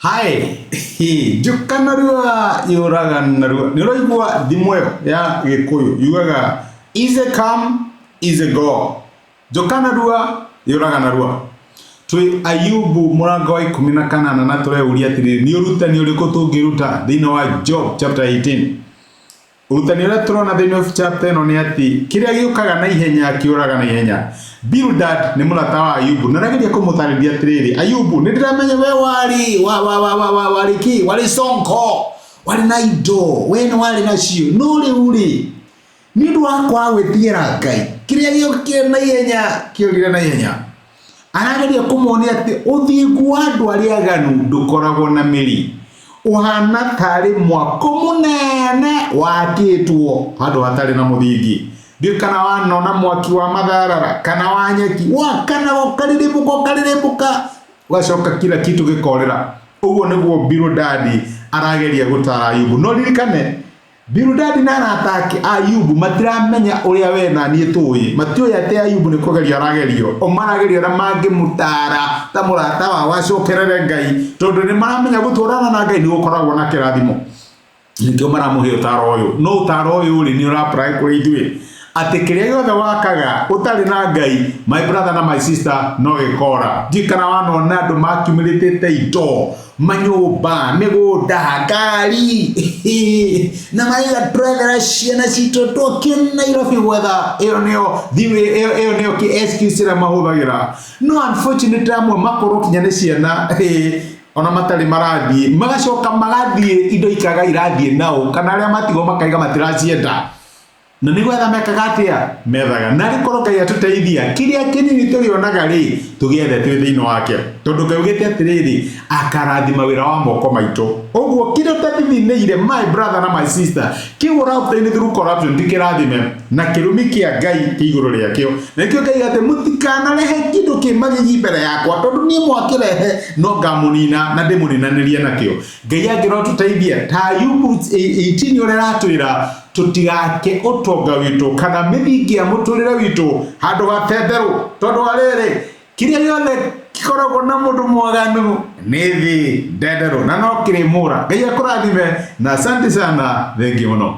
Hai, jukanarua yuraganarua. Niroigua thimweyo ya Gikuyu yugaga easy come easy go. Jukanarua yuraganarua. Twi Ayubu murango wa 18 na tureuria atiri ni urutani uriku tungiruta thiini wa Job chapter 18. Urutani uria turona thiini wa chapter ino ni ati kiria giukaga na ihenya kiuraga na ihenya. Bildad ni murata wa Ayubu na rageria kumutariria atiriri, Ayubu nindiramenya we wari sonko wari na indo we ni wari nacio no riuri ni ndu wakwa gwitiira Ngai kiria giukire na ihenya kiurire na ihenya. Arageria kumuonia ati uthingu wa andu aria aganu ndukoragwo na miri, uhana tari mwako munene wakitwo handu hatari na muthingi. Kana wanona mwaki wa matharara kana wa nyeki kana ukarirĩmbũka ugacoka kila kitu gikorera. Uguo niguo Bildad arageria gutara Ayubu. No ririkane Bildad na arataki Ayubu matiramenya uria we na nie tuyi, matiuya ati Ayubu ni kugeria aragerio o maragerio na mangimutara ta murata wa wacokerere Ngai tondu ni maramenya gutwarana na Ngai ni gukoragwo na kirathimo. Nikio maramuhe utaro uyu no utaro uyu ri ni ura apply kuri ithuĩ ati kiria giothe wakaga utari na Ngai, my brother na my sister, no gikora. Ndikana wanona andu makiumiritite indo manyumba migunda ngari na maiga trailer ciana cito toke Nairobi weather iyo nio ki excuse ra mahuthagira. No unfortunately amwe makoro kinya ni ciana ona matari marathie magacoka magathie indo ikaga irathie nao kana aria matigo makaiga matiracienda na niguo etha mekaga atia methaga na gikorwo Ngai atuteithia kiria kinini turionaga ri tugiethe twi thiini wake tondu Ngai ugite atiriri akarathima wira wa moko maitu. Uguo kiria utatithineire my brother na my sister kiu urauteini through corruption ndikirathime na kirumi kia Ngai iguru riakio. Nikio Ngai ati mutikanarehe kindu kimagigi mbere yakwa tondu nie mwakirehe no ngamunina na ndimuninanirie nakio. Ngai angirotuteithia ta Ayubu 18 uria ratwira tutigake utonga witu kana mithingi ya muturire witu handu gatenderu tondu ariri kiria giothe kikoragwo na mundu mwaganu ni thi ndenderu na no kirimura. Ngai akurathime na asante sana, thengi muno.